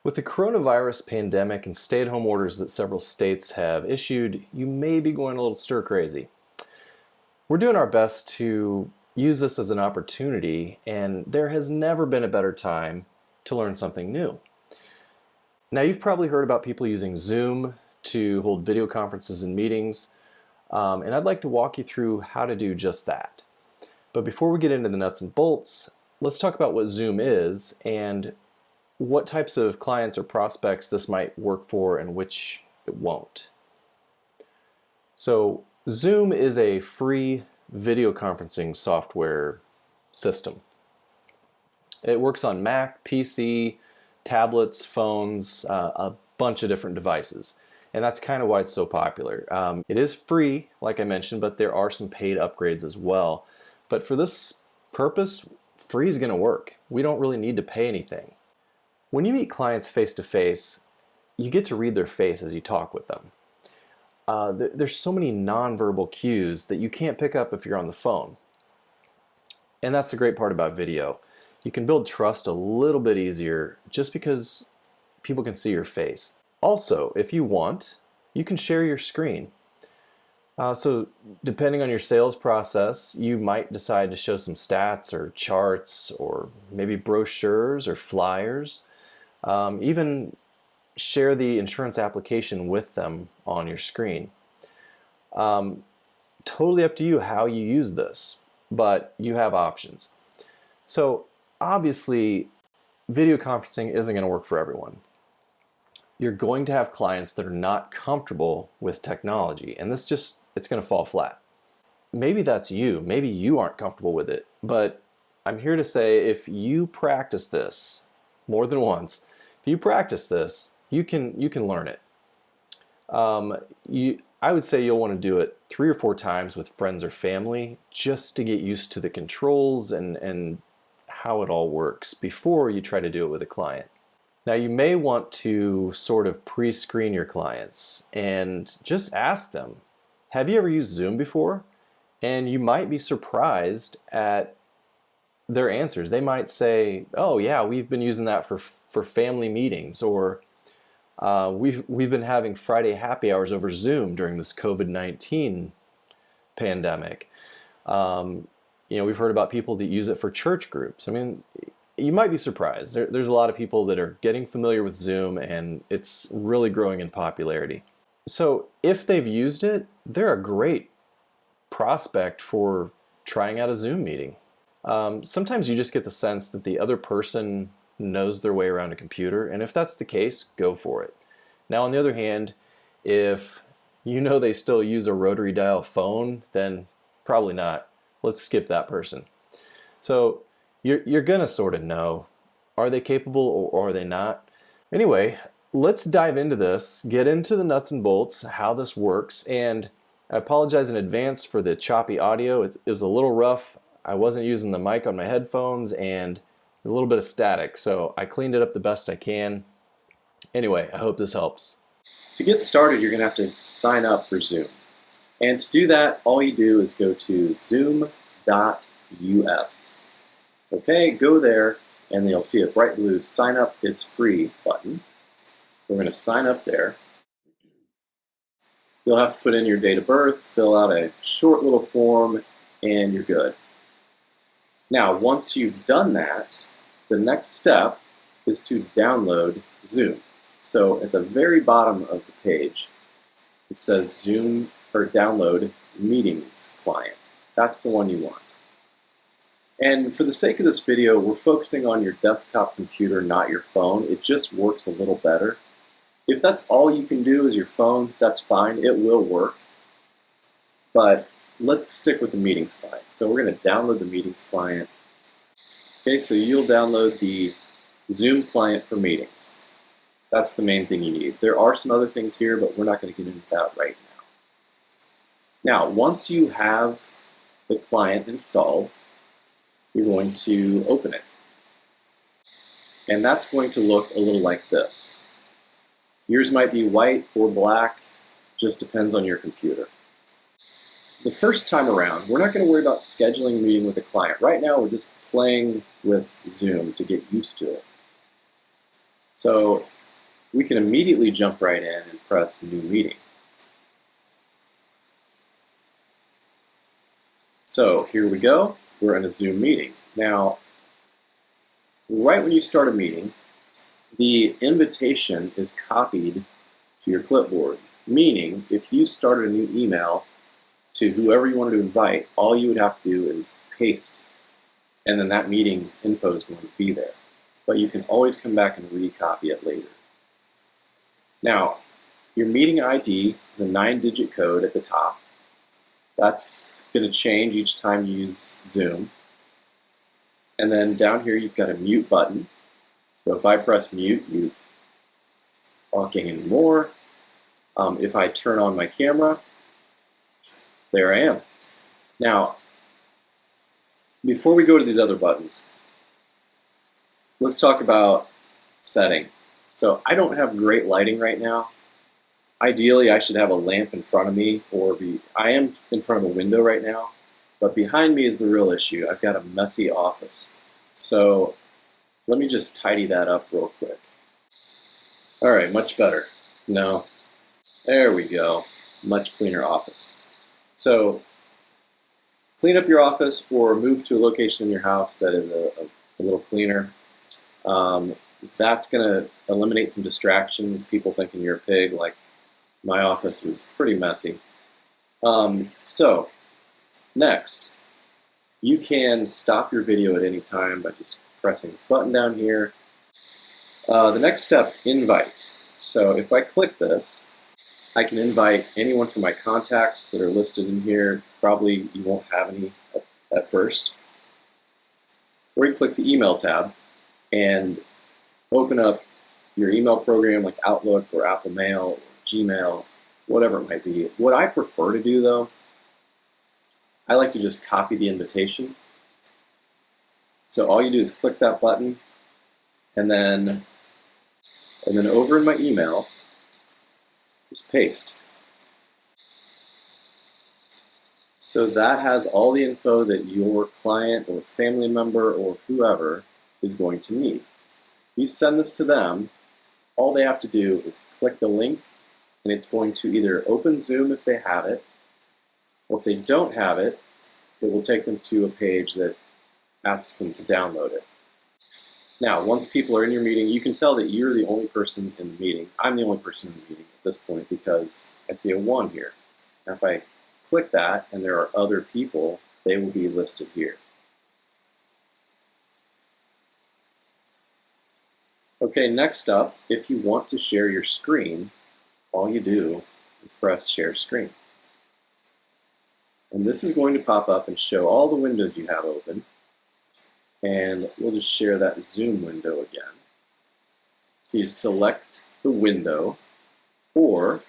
With the coronavirus pandemic and stay-at-home orders that several states have issued, you may be going a little stir-crazy. We're doing our best to use this as an opportunity, and there has never been a better time to learn something new. Now, you've probably heard about people using Zoom to hold video conferences and meetings, and I'd like to walk you through how to do just that. But before we get into the nuts and bolts, let's talk about what Zoom is and what types of clients or prospects this might work for and which it won't. So Zoom is a free video conferencing software system. It works on Mac, PC, tablets, phones, a bunch of different devices. And that's kind of why it's so popular. It is free, like I mentioned, but there are some paid upgrades as well. But for this purpose, free is going to work. We don't really need to pay anything. When you meet clients face-to-face, you get to read their face as you talk with them. There's so many nonverbal cues that you can't pick up if you're on the phone. And that's the great part about video. You can build trust a little bit easier just because people can see your face. Also, if you want, you can share your screen. So depending on your sales process, you might decide to show some stats or charts or maybe brochures or flyers. Even share the insurance application with them on your screen. Totally up to you how you use this, but you have options. So obviously, video conferencing isn't going to work for everyone. You're going to have clients that are not comfortable with technology, and it's going to fall flat. Maybe that's you. Maybe you aren't comfortable with it, but I'm here to say if you practice this more than once, if you practice this, you can learn it. I would say you'll want to do it 3 or 4 times with friends or family just to get used to the controls and how it all works before you try to do it with a client. Now, you may want to sort of pre-screen your clients and just ask them, have you ever used Zoom before? And you might be surprised at their answers. They might say, oh yeah, we've been using that for family meetings, or we've been having Friday happy hours over Zoom during this COVID-19 pandemic. We've heard about people that use it for church groups. I mean, you might be surprised. There's a lot of people that are getting familiar with Zoom, and it's really growing in popularity. So if they've used it, they're a great prospect for trying out a Zoom meeting. Sometimes you just get the sense that the other person knows their way around a computer, and if that's the case, go for it. Now, on the other hand, if you know they still use a rotary dial phone, then probably not. Let's skip that person. So you're gonna sort of know, are they capable or are they not? Anyway, let's dive into this, get into the nuts and bolts, how this works, and I apologize in advance for the choppy audio. It was a little rough. I wasn't using the mic on my headphones and a little bit of static, so I cleaned it up the best I can. Anyway, I hope this helps. To get started, you're going to have to sign up for Zoom. And to do that, all you do is go to zoom.us. Okay, go there, and you'll see a bright blue sign up, it's free button. So we're going to sign up there. You'll have to put in your date of birth, fill out a short little form, and you're good. Now, once you've done that, the next step is to download Zoom. So at the very bottom of the page, it says Zoom or download meetings client. That's the one you want. And for the sake of this video, we're focusing on your desktop computer, not your phone. It just works a little better. If that's all you can do is your phone, that's fine. It will work. But let's stick with the meetings client. So we're going to download the meetings client. Okay, so you'll download the Zoom client for meetings. That's the main thing you need. There are some other things here, but we're not going to get into that right now. Now, once you have the client installed, you're going to open it. And that's going to look a little like this. Yours might be white or black, just depends on your computer. The first time around, we're not going to worry about scheduling a meeting with a client. Right now, we're just playing with Zoom to get used to it. So we can immediately jump right in and press New Meeting. So here we go. We're in a Zoom meeting. Now, right when you start a meeting, the invitation is copied to your clipboard, meaning if you started a new email to whoever you wanted to invite, all you would have to do is paste, and then that meeting info is going to be there. But you can always come back and recopy it later. Now, your meeting ID is a 9-digit code at the top. That's going to change each time you use Zoom. And then down here you've got a mute button. So if I press mute, you talking anymore. If I turn on my camera, there I am. Now, before we go to these other buttons, let's talk about setting. So I don't have great lighting right now. Ideally, I should have a lamp in front of me, I am in front of a window right now, but behind me is the real issue. I've got a messy office. So let me just tidy that up real quick. All right, much better. No, there we go. Much cleaner office. So clean up your office or move to a location in your house that is a little cleaner. That's going to eliminate some distractions, people thinking you're a pig, like my office was pretty messy. So next, you can stop your video at any time by just pressing this button down here. The next step, invite. So if I click this, I can invite anyone from my contacts that are listed in here. Probably you won't have any at first. Or you click the email tab and open up your email program like Outlook or Apple Mail or Gmail, whatever it might be. What I prefer to do though, I like to just copy the invitation. So all you do is click that button and then over in my email, just paste. So that has all the info that your client or family member or whoever is going to need. You send this to them, all they have to do is click the link and it's going to either open Zoom if they have it, or if they don't have it, it will take them to a page that asks them to download it. Now, once people are in your meeting, you can tell that you're the only person in the meeting. I'm the only person in the meeting at this point because I see a 1 here. Now, if I click that and there are other people, they will be listed here. Okay, next up, if you want to share your screen, all you do is press Share Screen. And this is going to pop up and show all the windows you have open. And we'll just share that Zoom window again. So you select the window, or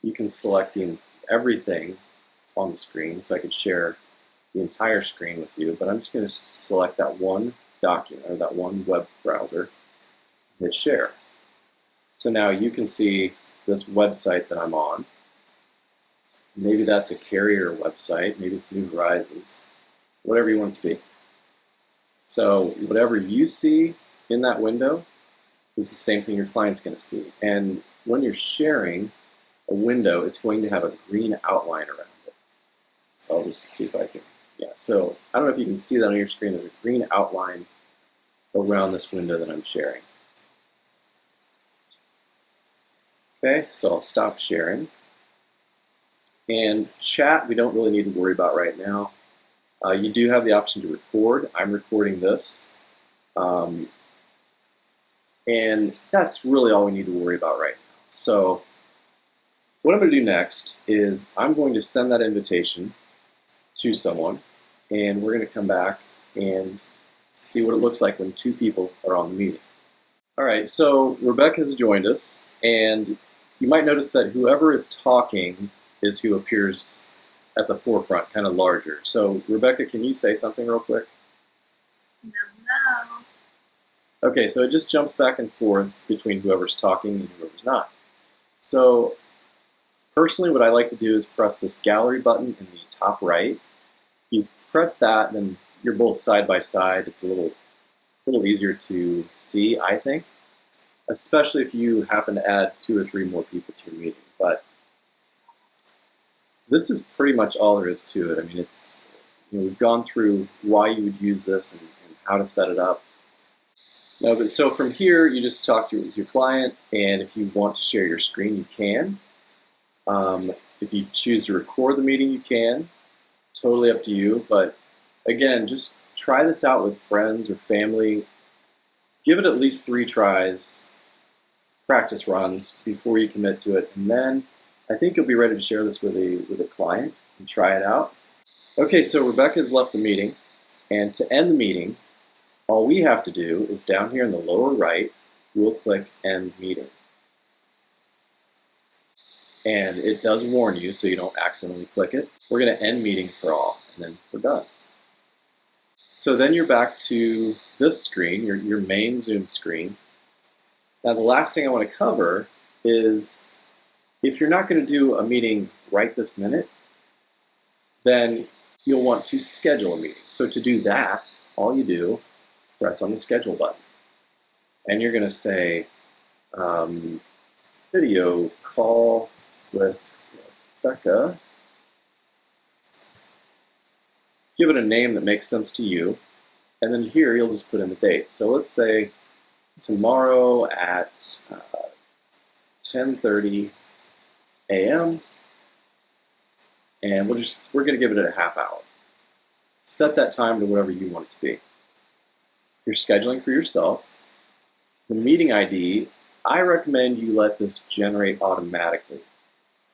you can select everything on the screen. So I could share the entire screen with you, but I'm just going to select that one document or that one web browser. Hit share. So now you can see this website that I'm on. Maybe that's a carrier website, maybe it's New Horizons, whatever you want it to be. So whatever you see in that window is the same thing your client's going to see. And when you're sharing a window, it's going to have a green outline around it. So I'll just see if I can, so I don't know if you can see that on your screen. There's a green outline around this window that I'm sharing. Okay, so I'll stop sharing. And chat, we don't really need to worry about right now. You do have the option to record. I'm recording this. And that's really all we need to worry about right now. So what I'm going to do next is I'm going to send that invitation to someone, and we're going to come back and see what it looks like when 2 people are on the meeting. All right, so Rebecca has joined us, and you might notice that whoever is talking is who appears at the forefront, kind of larger. So Rebecca, can you say something real quick? No. Okay, so it just jumps back and forth between whoever's talking and whoever's not. So personally, what I like to do is press this gallery button in the top right. You press that, then you're both side by side. It's a little easier to see, I think. especially if you happen to add 2 or 3 more people to your meeting. But this is pretty much all there is to it. I mean, it's, we've gone through why you would use this and how to set it up. No, but so from here, you just talk with your client, and if you want to share your screen, you can. If you choose to record the meeting, you can. Totally up to you. But again, just try this out with friends or family. Give it at least 3 tries, practice runs before you commit to it, and then I think you'll be ready to share this with a client and try it out. Okay, so Rebecca's left the meeting, and to end the meeting, all we have to do is down here in the lower right, we'll click End Meeting. And it does warn you so you don't accidentally click it. We're going to end meeting for all, and then we're done. So then you're back to this screen, your main Zoom screen. Now the last thing I want to cover is if you're not going to do a meeting right this minute, then you'll want to schedule a meeting. So to do that, all you do, press on the schedule button. And you're going to say, video call with Rebecca. Give it a name that makes sense to you. And then here you'll just put in the date. So let's say tomorrow at 10:30 a.m. And we're going to give it a half hour. Set that time to whatever you want it to be. You're scheduling for yourself. The meeting ID, I recommend you let this generate automatically,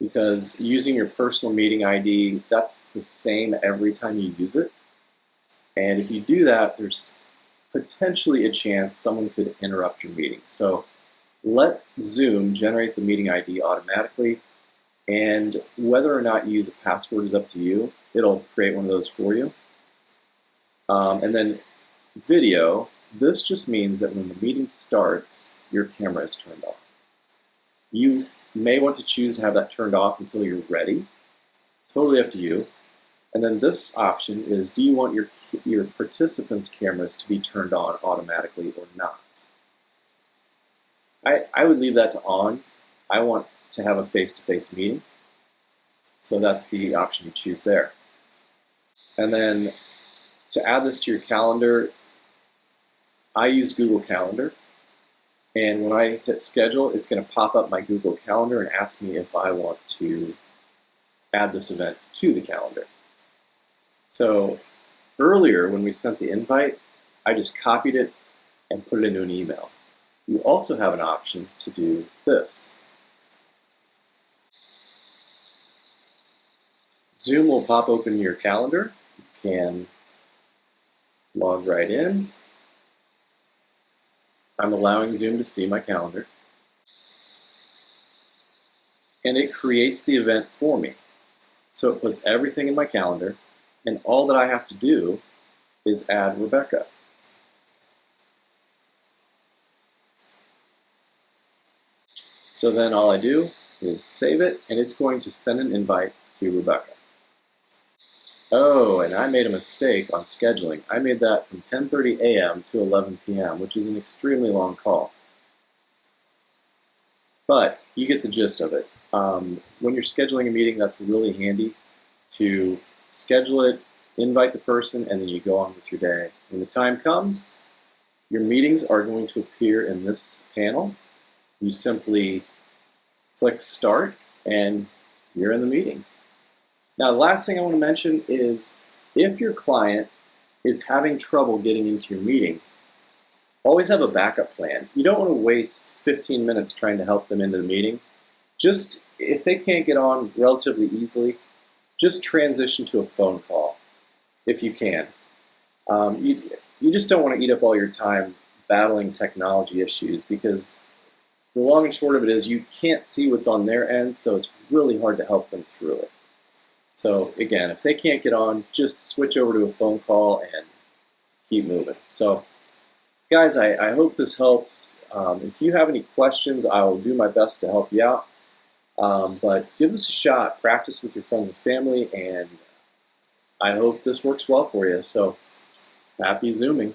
because using your personal meeting ID, that's the same every time you use it. And if you do that, there's potentially a chance someone could interrupt your meeting. So let Zoom generate the meeting ID automatically, and whether or not you use a password is up to you. It'll create one of those for you. And then video, this just means that when the meeting starts, your camera is turned on. You may want to choose to have that turned off until you're ready. Totally up to you. And then this option is, do you want your participants' cameras to be turned on automatically or not? I would leave that to on. I want to have a face-to-face meeting. So that's the option you choose there. And then to add this to your calendar, I use Google Calendar. And when I hit schedule, it's going to pop up my Google Calendar and ask me if I want to add this event to the calendar. So earlier when we sent the invite, I just copied it and put it into an email. You also have an option to do this. Zoom will pop open your calendar. You can log right in. I'm allowing Zoom to see my calendar. And it creates the event for me. So it puts everything in my calendar, and all that I have to do is add Rebecca. So then all I do is save it, and it's going to send an invite to Rebecca. Oh, and I made a mistake on scheduling. I made that from 10:30 a.m. to 11 p.m., which is an extremely long call. But you get the gist of it. When you're scheduling a meeting, that's really handy to schedule it, invite the person, and then you go on with your day. When the time comes, your meetings are going to appear in this panel. You simply click Start, and you're in the meeting. Now, the last thing I want to mention is if your client is having trouble getting into your meeting, always have a backup plan. You don't want to waste 15 minutes trying to help them into the meeting. Just, if they can't get on relatively easily, just transition to a phone call if you can. You just don't want to eat up all your time battling technology issues, because the long and short of it is you can't see what's on their end, so it's really hard to help them through it. So again, if they can't get on, just switch over to a phone call and keep moving. So guys, I hope this helps. If you have any questions, I will do my best to help you out. But give this a shot. Practice with your friends and family, and I hope this works well for you. So happy Zooming.